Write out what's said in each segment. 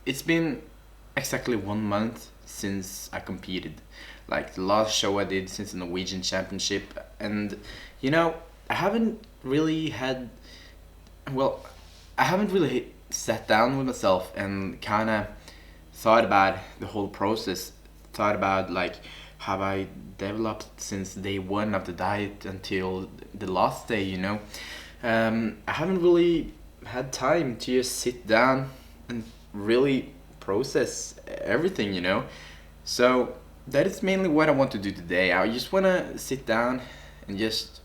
it's been exactly 1 month since I competed. Like the last show I did since the Norwegian Championship, and you know, I haven't really had well, I haven't really sat down with myself and kind of thought about the whole process. Thought about like how I developed since day one of the diet until the last day. I haven't really had time to just sit down and really process everything. So that is mainly what I want to do today. I just want to sit down and just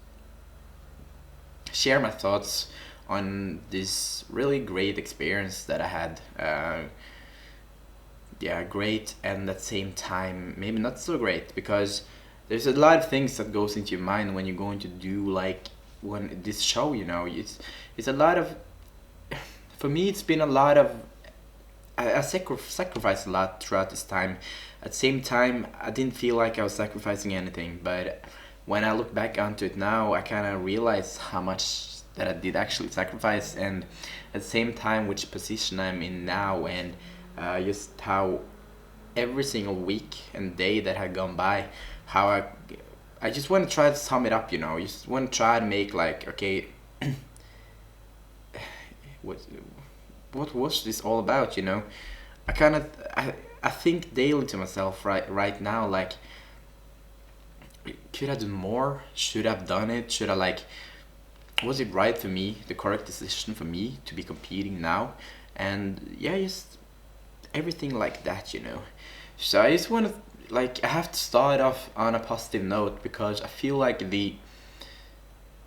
share my thoughts on this really great experience that I had. Yeah, great, and at the same time maybe not so great, because there's a lot of things that goes into your mind when you're going to do like when this show. It's a lot of for me it's been a lot of I sacrificed a lot throughout this time. At the same time, I didn't feel like I was sacrificing anything, but when I look back onto it now, I kind of realize how much that I did actually sacrifice, and at the same time, which position I'm in now, and just how every single week and day that had gone by, how I just want to try to sum it up. Just want to try to make like, okay, what what was this all about? I kind of I think daily to myself right now, like, could I do more? Should I have done it? Should I like Was it right for me, the correct decision for me to be competing now? And yeah, just everything like that. So I just want to, like, I have to start off on a positive note, because I feel like the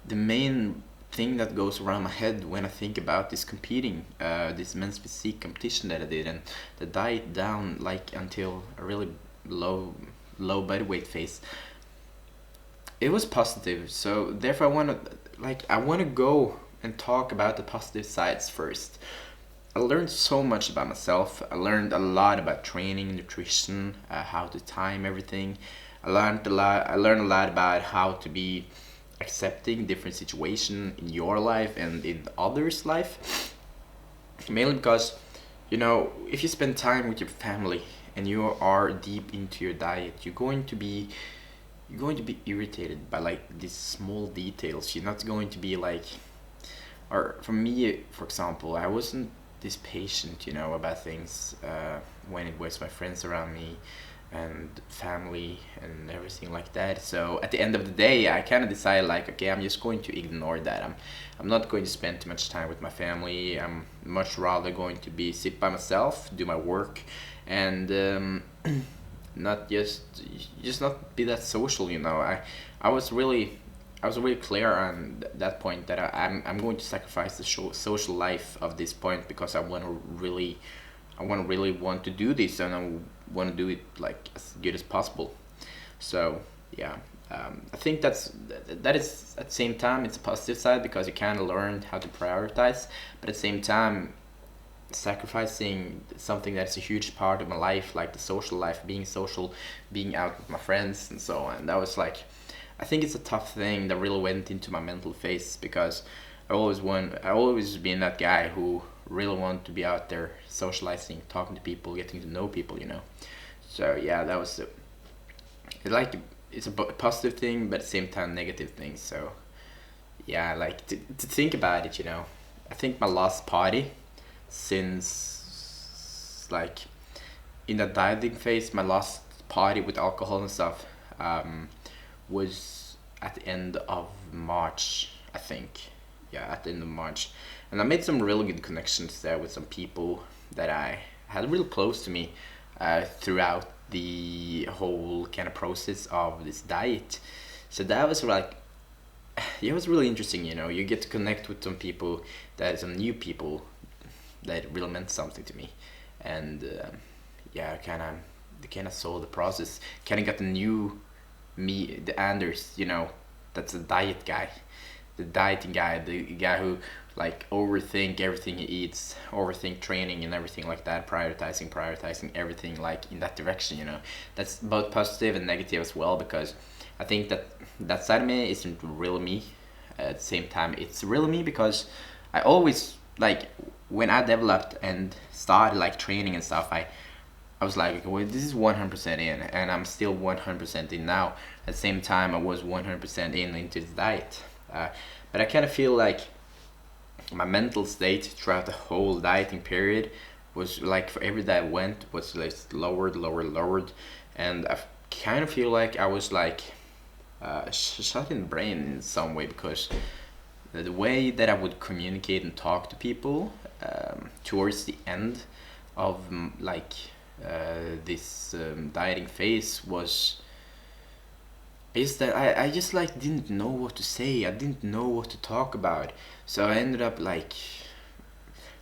main thing that goes around my head when I think about this competing, this men's physique competition that I did, and the diet down like until a really low body weight phase, it was positive. So therefore I want to go and talk about the positive sides first. I learned so much about myself. I learned a lot about training, nutrition, how to time everything. I learned a lot about how to be accepting different situation in your life and in others' life. Mainly because, if you spend time with your family and you are deep into your diet, you're going to be irritated by like these small details. You're not going to be like, or for me, for example, I wasn't this patient, about things when it was my friends around me and family and everything like that. So at the end of the day, I kind of decided like, okay, I'm just going to ignore that. I'm not going to spend too much time with my family. I'm much rather going to be sit by myself, do my work, and not just not be that social. I was really I was really clear on that point, that I'm going to sacrifice the social life of this point, because I want to do this, and I want to do it like as good as possible. So yeah, I think that is, at the same time, it's a positive side, because you kind of learned how to prioritize, but at the same time sacrificing something that's a huge part of my life, like the social life, being social, being out with my friends and so on. That was like, I think it's a tough thing that really went into my mental phase, because I always been that guy who really wanted to be out there socializing, talking to people, getting to know people. So yeah, that was like, it's a positive thing, but at the same time negative thing. So yeah, like to think about it. I think my last party since, like, in the dieting phase, my last party with alcohol and stuff, was at the end of March, I think. Yeah, at the end of March. And I made some really good connections there with some people that I had really close to me throughout the whole kind of process of this diet. So that was like, yeah, it was really interesting. You get to connect with some people, some new people that really meant something to me. And yeah, they kind of saw the process, kind of got the new me, the Anders, that's a diet guy, the dieting guy, the guy who like overthink everything he eats, overthink training and everything like that, prioritizing everything like in that direction. That's both positive and negative as well, because I think that side of me isn't really me. At the same time, it's really me, because I always like, when I developed and started like training and stuff, I was like, well, this is 100% in, and I'm still 100% in now. At the same time, I was 100% in into this diet. But I kind of feel like my mental state throughout the whole dieting period was like, for every day I went, was like lowered, and I kind of feel like I was like shut in the brain in some way, because the way that I would communicate and talk to people towards the end of this dieting phase was is that I just like didn't know what to say. I didn't know what to talk about. So I ended up like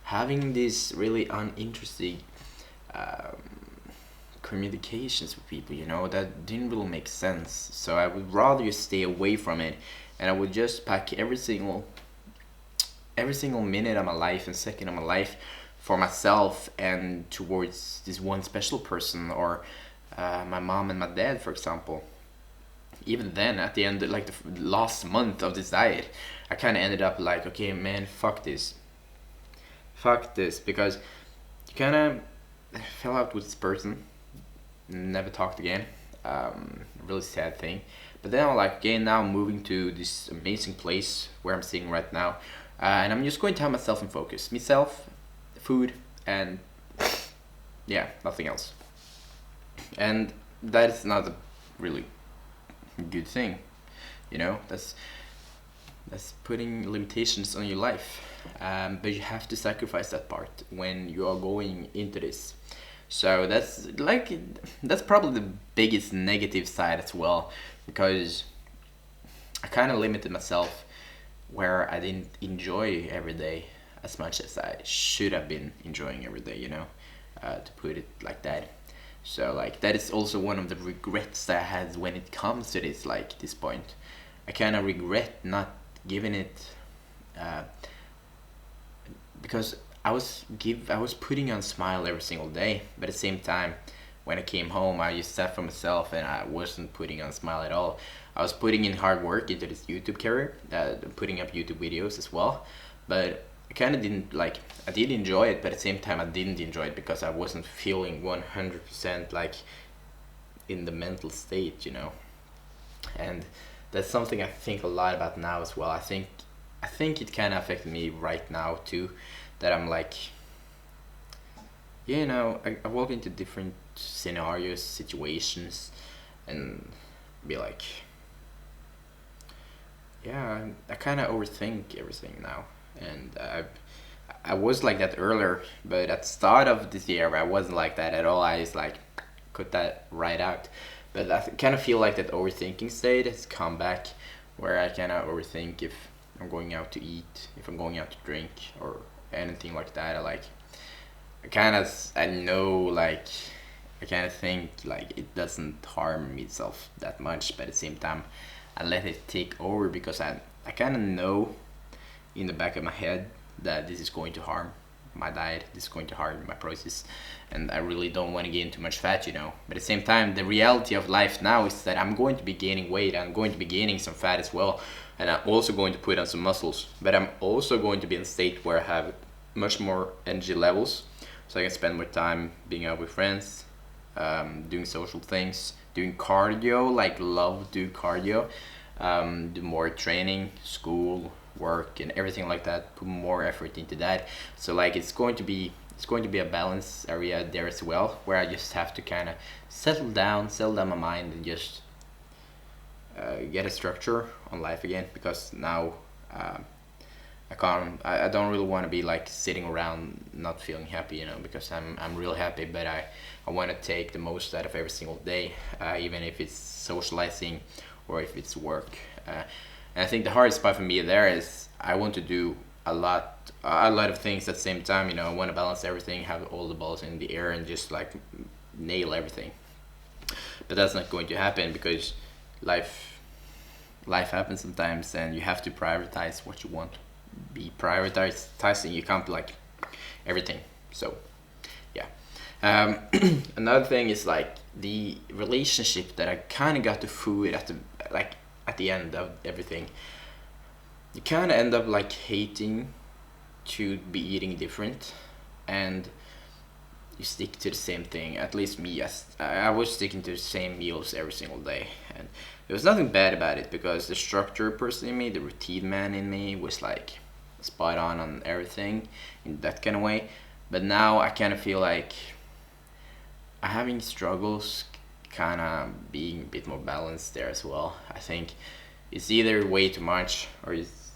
having these really uninteresting communications with people, you know, that didn't really make sense. So I would rather just stay away from it, and I would just pack every single minute of my life and second of my life for myself and towards this one special person, or my mom and my dad, for example. Even then, at the end, like the last month of this diet, I kind of ended up like, okay, man, fuck this, because you kind of fell out with this person, never talked again. Really sad thing. But then I'm like, okay, now I'm moving to this amazing place where I'm sitting right now, and I'm just going to have myself in focus, myself, food, and yeah, nothing else. And that is not a really good thing, you know. That's putting limitations on your life, but you have to sacrifice that part when you are going into this. So that's probably the biggest negative side as well, because I kind of limited myself, where I didn't enjoy every day as much as I should have been enjoying every day, you know, to put it like that. So like that is also one of the regrets that I had when it comes to this, like this point. I kind of regret not giving it, because I was putting on a smile every single day, but at the same time, when I came home, I just sat for myself and I wasn't putting on a smile at all. I was putting in hard work into this YouTube career, putting up YouTube videos as well, but I kind of didn't like. I did enjoy it, but at the same time, I didn't enjoy it because I wasn't feeling 100% like in the mental state, you know. And that's something I think a lot about now as well. I think it kind of affected me right now too, that I'm like, you know, I walk into different scenarios, situations, and be like, yeah, I kind of overthink everything now. And I was like that earlier, but at the start of this year, I wasn't like that at all. I just like cut that right out. But I kind of feel like that overthinking state has come back, where I kind of overthink if I'm going out to eat, if I'm going out to drink, or anything like that. I know, like, I kind of think like it doesn't harm itself that much, but at the same time, I let it take over, because I kind of know in the back of my head that this is going to harm my diet, this is going to harm my process, and I really don't want to gain too much fat, you know. But at the same time, the reality of life now is that I'm going to be gaining weight, I'm going to be gaining some fat as well, and I'm also going to put on some muscles, but I'm also going to be in a state where I have much more energy levels, so I can spend more time being out with friends, doing social things, doing cardio, like love do cardio, do more training, school, work, and everything like that. Put more effort into that. So like it's going to be a balance area there as well, where I just have to kind of settle down my mind, and just get a structure on life again, because now I don't really want to be like sitting around not feeling happy, you know, because I'm real happy, but I want to take the most out of every single day, even if it's socializing or if it's work. And I think the hardest part for me there is I want to do a lot of things at the same time, you know. I want to balance everything, have all the balls in the air, and just like nail everything. But that's not going to happen, because life happens sometimes, and you have to prioritize what you want. Be prioritizing. You can't be like everything. So yeah. Another thing is like the relationship that I kind of got to food at the end of everything. You kind of end up like hating to be eating different, and you stick to the same thing. At least me, yes, I was sticking to the same meals every single day, and there was nothing bad about it because the structure person in me, the routine man in me, was like spot on everything in that kind of way. But now I kind of feel like I'm having struggles kind of being a bit more balanced there as well. I think it's either way too much or it's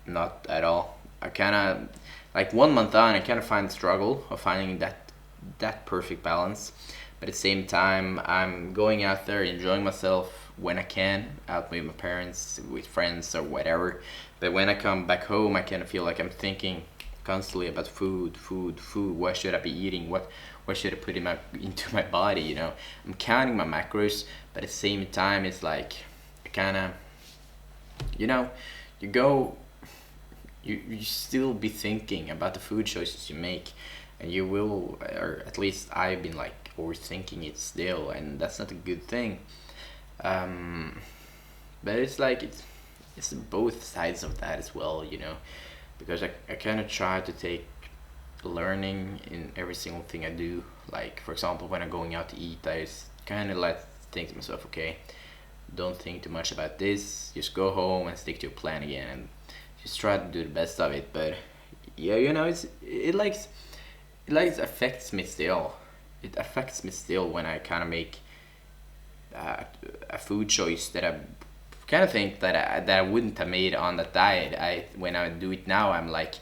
not at all. I kind of, like 1 month on, I kind of find the struggle of finding that perfect balance. But at the same time, I'm going out there enjoying myself when I can, out with my parents, with friends or whatever. But when I come back home, I kind of feel like I'm thinking constantly about food. What should I be eating? What should I put into my body? You know, I'm counting my macros, but at the same time, it's like I kind of, you know, you go, you still be thinking about the food choices you make, and you will, or at least I've been like overthinking it still, and that's not a good thing. But it's like it's both sides of that as well, you know, because I kind of try to take learning in every single thing I do. Like for example, when I'm going out to eat, I kind of like think to myself, okay, don't think too much about this, just go home and stick to your plan again, and just try to do the best of it. But yeah, you know, it affects me still. It affects me still when I kind of make a food choice that I kind of think that I wouldn't have made on that diet. When I do it now, I'm like,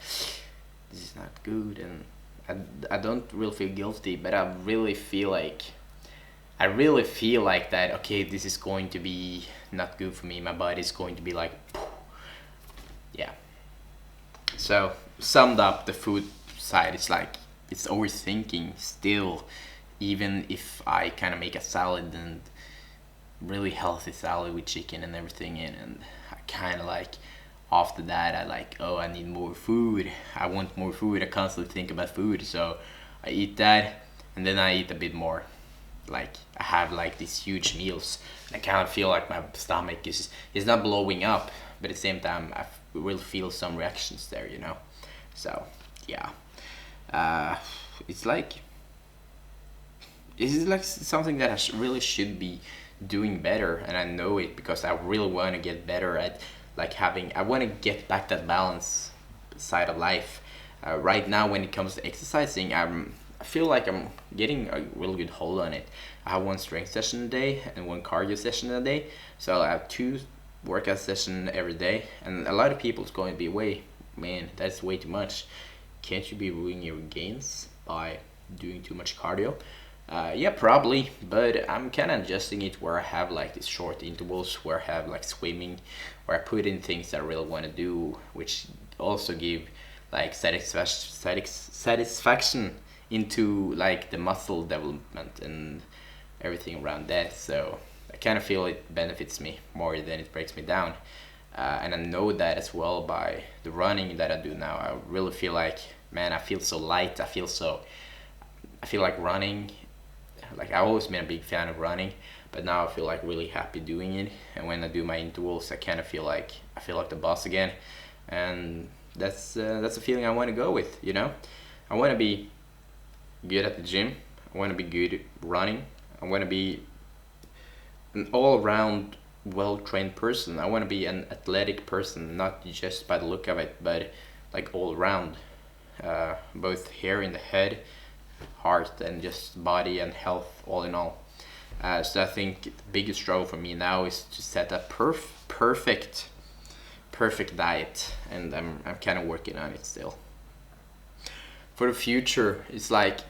this is not good, and I don't really feel guilty, but I really feel like that. Okay, this is going to be not good for me. My body's going to be like, yeah. So summed up, the food side, it's like it's overthinking still, even if I kind of make a salad and really healthy salad with chicken and everything in, and I kind of like after that I like, oh, I need more food, I want more food, I constantly think about food, so I eat that, and then I eat a bit more. Like I have like these huge meals, and I kind of feel like my stomach is not blowing up, but at the same time I will feel some reactions there, you know. So yeah, it's like something that really should be doing better, and I know it because I really want to get better at like I want to get back that balance side of life. Right now when it comes to exercising, I feel like I'm getting a really good hold on it. I have one strength session a day and one cardio session a day, so I have 2 workout sessions every day. And a lot of people is going to be, way, man, that's way too much. Can't you be ruining your gains by doing too much cardio? Yeah, probably, but I'm kind of adjusting it where I have like these short intervals, where I have like swimming, where I put in things that I really want to do, which also give like satisfaction into like the muscle development and everything around that. So I kind of feel it benefits me more than it breaks me down. And I know that as well by the running that I do now. I really feel like, man, I feel so light. I feel like running. Like I've always been a big fan of running, but now I feel like really happy doing it. And when I do my intervals, I kind of feel like the boss again. And that's a feeling I want to go with. You know, I want to be good at the gym. I want to be good at running. I want to be an all-around well-trained person. I want to be an athletic person, not just by the look of it, but like all around, both hair in the head, heart, and just body and health all in all. So I think the biggest struggle for me now is to set a perfect diet, and I'm kind of working on it still. For the future, it's like,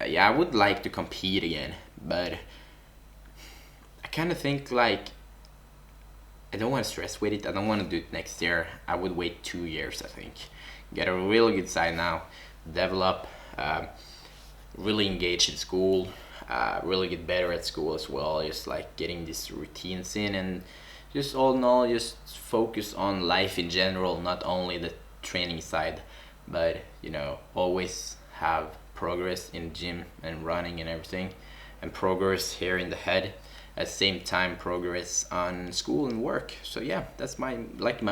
yeah, I would like to compete again, but I kind of think like I don't want to stress with it. I don't want to do it next year. I would wait 2 years, I think. Get a really good side now, develop, really engage in school, really get better at school as well. Just like getting these routines in, and just all in all, just focus on life in general, not only the training side, but you know, always have progress in gym and running and everything, and progress here in the head, at the same time progress on school and work. So yeah, that's my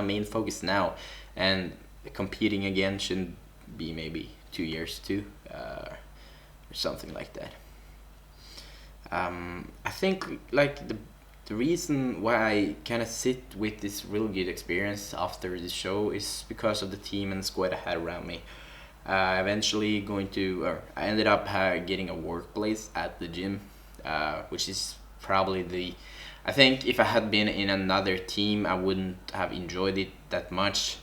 main focus now, and competing again shouldn't be maybe 2 years too, or something like that. I think like the reason why I kind of sit with this really good experience after the show is because of the team and squad I had around me. Eventually going to, or I ended up getting a workplace at the gym, which is probably I think if I had been in another team, I wouldn't have enjoyed it that much,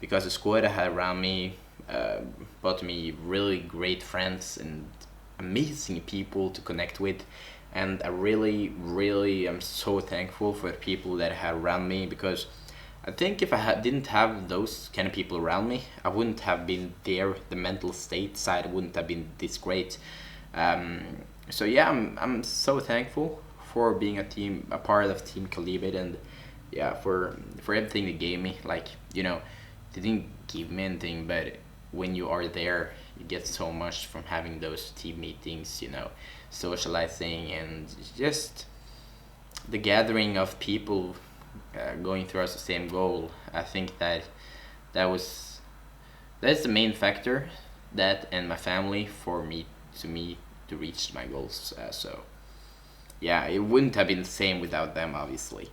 because the squad I had around me brought me really great friends and amazing people to connect with. And I really am so thankful for the people that I had around me, because I think if I didn't have those kind of people around me, I wouldn't have been there. The mental state side wouldn't have been this great. So yeah, I'm so thankful for being a part of Team Kalibet, and yeah, for everything they gave me. Like, they didn't give me anything, but when you are there, you get so much from having those team meetings, socializing, and just the gathering of people going towards the same goal. I think that's the main factor, that and my family, for me to reach my goals. So yeah, it wouldn't have been the same without them, obviously.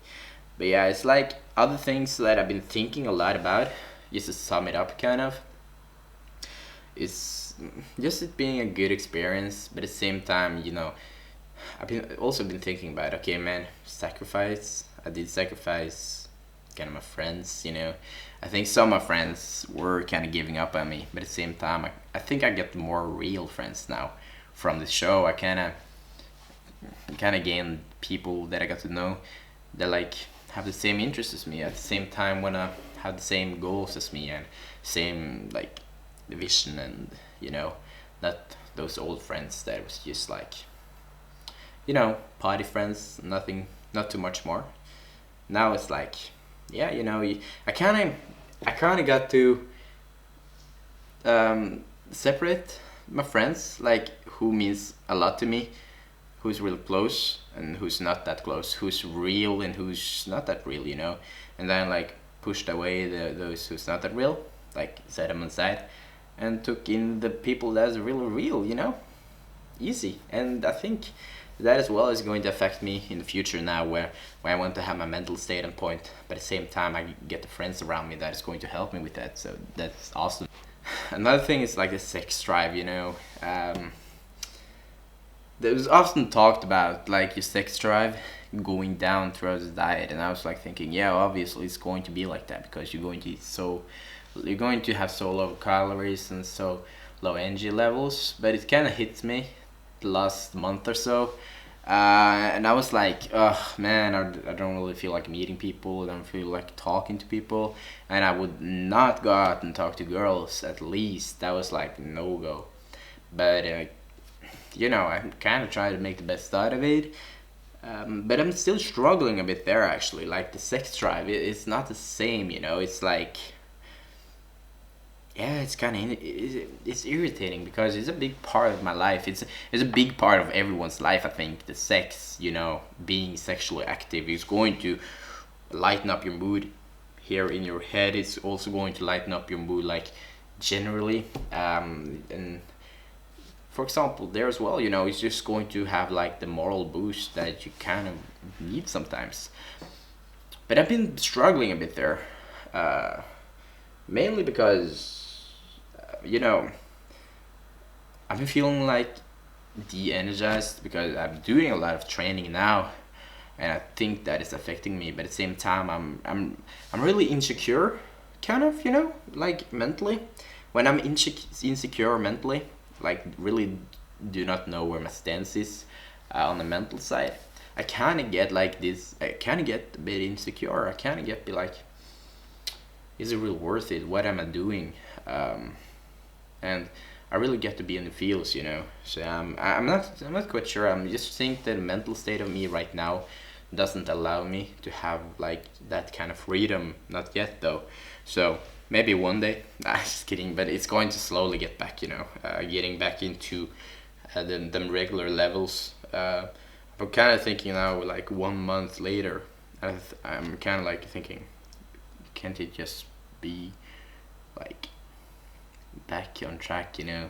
But yeah, it's like other things that I've been thinking a lot about, just to sum it up kind of, is just it being a good experience, but at the same time, I've also been thinking about, okay, man, sacrifice. I did sacrifice kind of my friends, I think some of my friends were kind of giving up on me, but at the same time, I think I get more real friends now from the show. I kind of gained people that I got to know that like have the same interests as me, at the same time when I have the same goals as me, and same like vision, and not those old friends that was just like party friends, nothing, not too much more. Now it's like, yeah, I kind of got to separate my friends, like who means a lot to me, who's real close and who's not that close, who's real and who's not that real, and then like pushed away those who's not that real, like set them aside, and took in the people that's really real, easy. And I think that as well is going to affect me in the future now, where I want to have my mental state on point, but at the same time I get the friends around me that is going to help me with that. So that's awesome. Another thing is like the sex drive, there was often talked about like your sex drive going down throughout the diet, and I was like thinking, yeah, obviously it's going to be like that, because you're going to have so low calories and so low energy levels. But it kind of hits me the last month or so, and I was like, oh man, I don't really feel like meeting people, I don't feel like talking to people, and I would not go out and talk to girls. At least that was like no go. But I'm kind of trying to make the best out of it, but I'm still struggling a bit there, actually. Like the sex drive, it's not the same, it's like, yeah, it's kind of it's irritating, because it's a big part of my life. It's a big part of everyone's life. I think the sex, being sexually active is going to lighten up your mood here in your head. It's also going to lighten up your mood, like generally. And for example, there as well, it's just going to have like the moral boost that you kind of need sometimes. But I've been struggling a bit there, mainly because I've been feeling like de-energized, because I'm doing a lot of training now, and I think that is affecting me. But at the same time, I'm really insecure, kind of, like mentally. When I'm insecure mentally, like really do not know where my stance is on the mental side, I kind of get like this. I kind of get a bit insecure. I kind of be like, is it really worth it? What am I doing? And I really get to be in the fields, So I'm not quite sure. I'm just think that the mental state of me right now doesn't allow me to have like that kind of freedom. Not yet though. So maybe one day. Nah, just kidding. But it's going to slowly get back, getting back into them regular levels. I'm kind of thinking now, like 1 month later, I'm kind of like thinking, can't it just be like back on track, you know,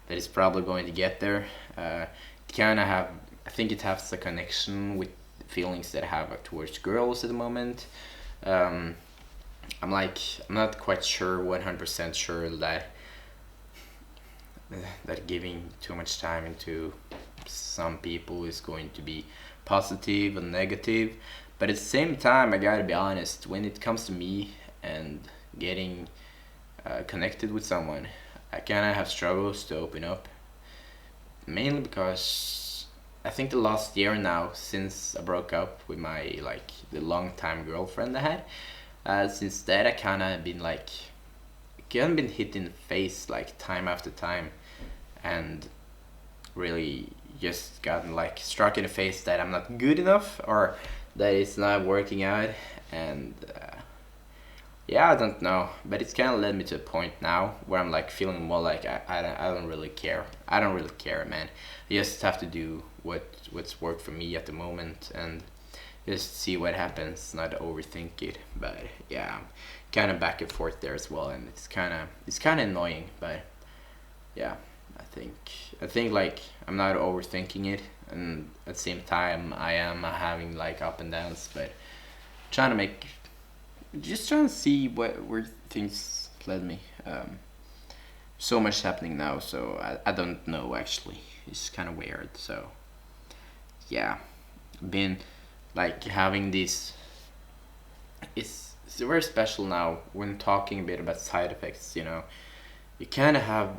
but it's probably going to get there. It kind of have, I think it has a connection with feelings that I have towards girls at the moment. um, I'm not quite sure, 100% sure that giving too much time into some people is going to be positive or negative. But at the same time, I gotta be honest, when it comes to me and getting connected with someone, I kind of have struggles to open up, mainly because I think the last year now, since I broke up with my, like, the long time girlfriend I had, since that I kind of been like, kind of been hit in the face like time after time, and really just gotten like struck in the face that I'm not good enough, or that it's not working out. And yeah, I don't know, but it's kind of led me to a point now where I'm like feeling more like I don't really care. I don't really care, man. I just have to do what's worked for me at the moment, and just see what happens, not overthink it. But yeah, I'm kind of back and forth there as well, and it's kind of annoying. But yeah, I think like I'm not overthinking it, and at the same time I am having like up and downs, but trying to make, just trying to see where things led me. So much happening now, so I don't know actually. It's kind of weird. So yeah, been like having this. It's very special now when talking a bit about side effects. You know, you kind of have.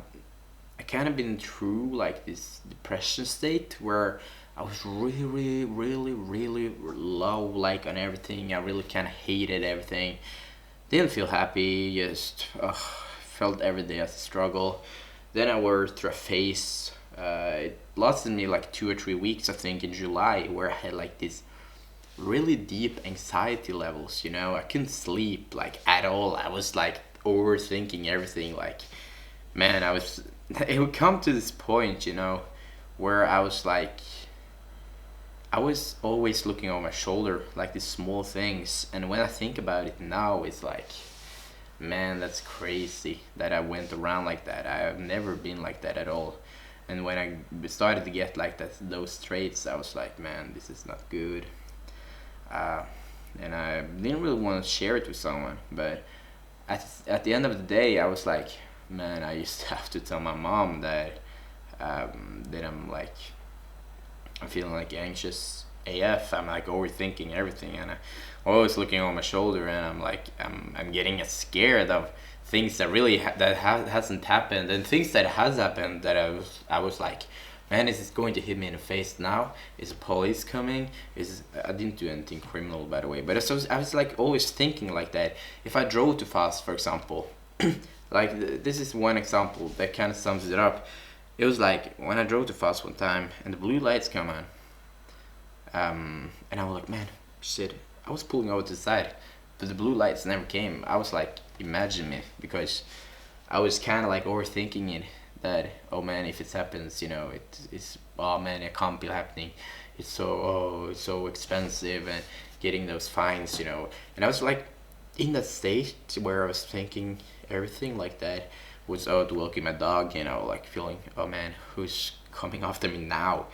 I kind of been through like this depression state where I was really, really, really, really low, like on everything. I really kind of hated everything. Didn't feel happy. Just felt every day as a struggle. Then I went through a phase. It lasted me like 2 or 3 weeks, I think, in July, where I had like this really deep anxiety levels. You know, I couldn't sleep like at all. I was like overthinking everything. Like, man, I was. It would come to this point, you know, where I was like, I was always looking over my shoulder, like these small things. And when I think about it now, it's like, man, that's crazy that I went around like that. I have never been like that at all. And when I started to get like those traits, I was like, man, this is not good. Uh, and I didn't really want to share it with someone. But at the end of the day, I was like, man, I used to have to tell my mom that that I'm feeling like anxious AF. I'm like overthinking everything, and I'm always looking over my shoulder, and I'm like, I'm getting scared of things that really hasn't happened, and things that has happened that I was like, man, is this going to hit me in the face now? Is the police coming? I didn't do anything criminal, by the way, but I was like always thinking like that. If I drove too fast, for example. Like, this is one example that kind of sums it up. It was like when I drove too fast one time and the blue lights come on, and I was like, man, shit, I was pulling over to the side, but the blue lights never came. I was like, imagine me, because I was kind of like overthinking it, that, oh man, if it happens, you know, it's oh man, it can't be happening. It's so expensive, and getting those fines, you know. And I was like in that state where I was thinking everything like that, was out walking my dog, you know, like feeling, oh man, who's coming after me now?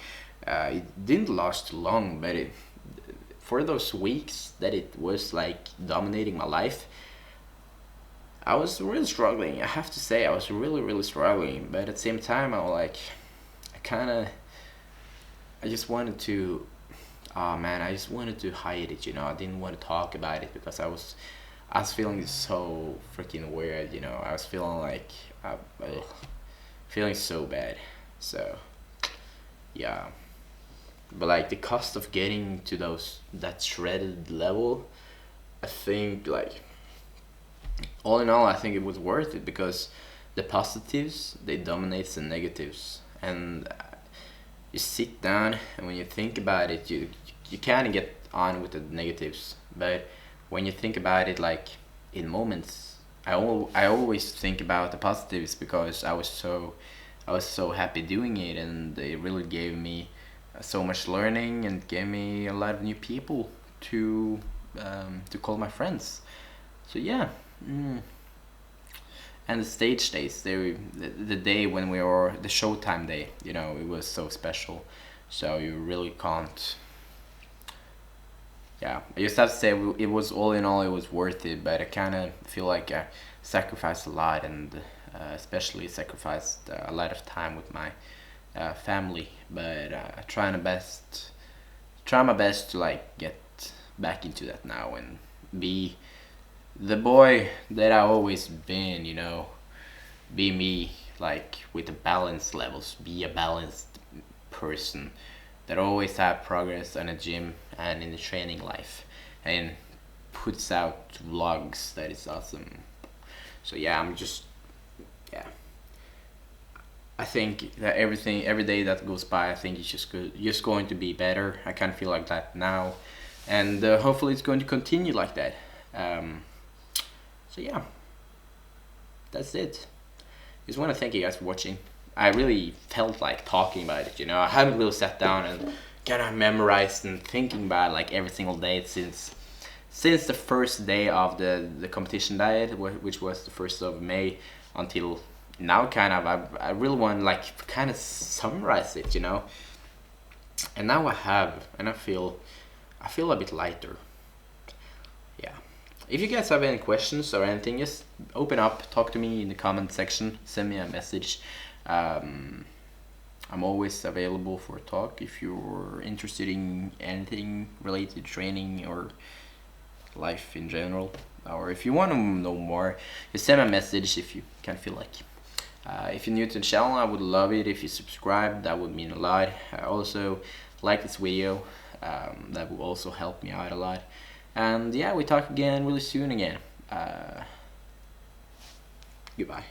It didn't last too long, but for those weeks that it was like dominating my life, I was really struggling. I have to say, I was really, really struggling. But at the same time, I was like, I just wanted to, oh man, I just wanted to hide it, you know. I didn't want to talk about it because I was feeling so freaking weird, you know. I was feeling like, feeling so bad. So, yeah. But like the cost of getting to that shredded level, I think like, all in all, I think it was worth it, because the positives, they dominate the negatives. And you sit down, and when you think about it, you kind of get on with the negatives. But when you think about it, like in moments, I always think about the positives, because I was so happy doing it, and it really gave me so much learning, and gave me a lot of new people to call my friends. So yeah. And the stage days, the day when we were the showtime day, you know, it was so special. So you really can't. Yeah, I just have to say it was, all in all, it was worth it. But I kind of feel like I sacrificed a lot, and especially sacrificed a lot of time with my family. But I try my best to like get back into that now and be the boy that I always been, you know, be me, like with the balance levels, be a balanced person that always have progress in the gym and in the training life, and puts out vlogs that is awesome. So yeah, yeah. I think that every day that goes by, I think it's just going to be better. I kind of feel like that now, and hopefully it's going to continue like that. So yeah, that's it. Just want to thank you guys for watching. I really felt like talking about it, you know. I haven't really sat down and kind of memorized and thinking about like every single day since the first day of the competition diet, which was the 1st of May, until now. Kind of, I really want to like kind of summarize it, you know. And now I have, and I feel a bit lighter. Yeah. If you guys have any questions or anything, just open up, talk to me in the comment section, send me a message. I'm always available for a talk if you're interested in anything related to training or life in general, or if you want to know more, just send me a message if you can feel like. If you're new to the channel, I would love it if you subscribe. That would mean a lot. Also, like this video. That will also help me out a lot. And yeah, we talk again really soon again. Goodbye.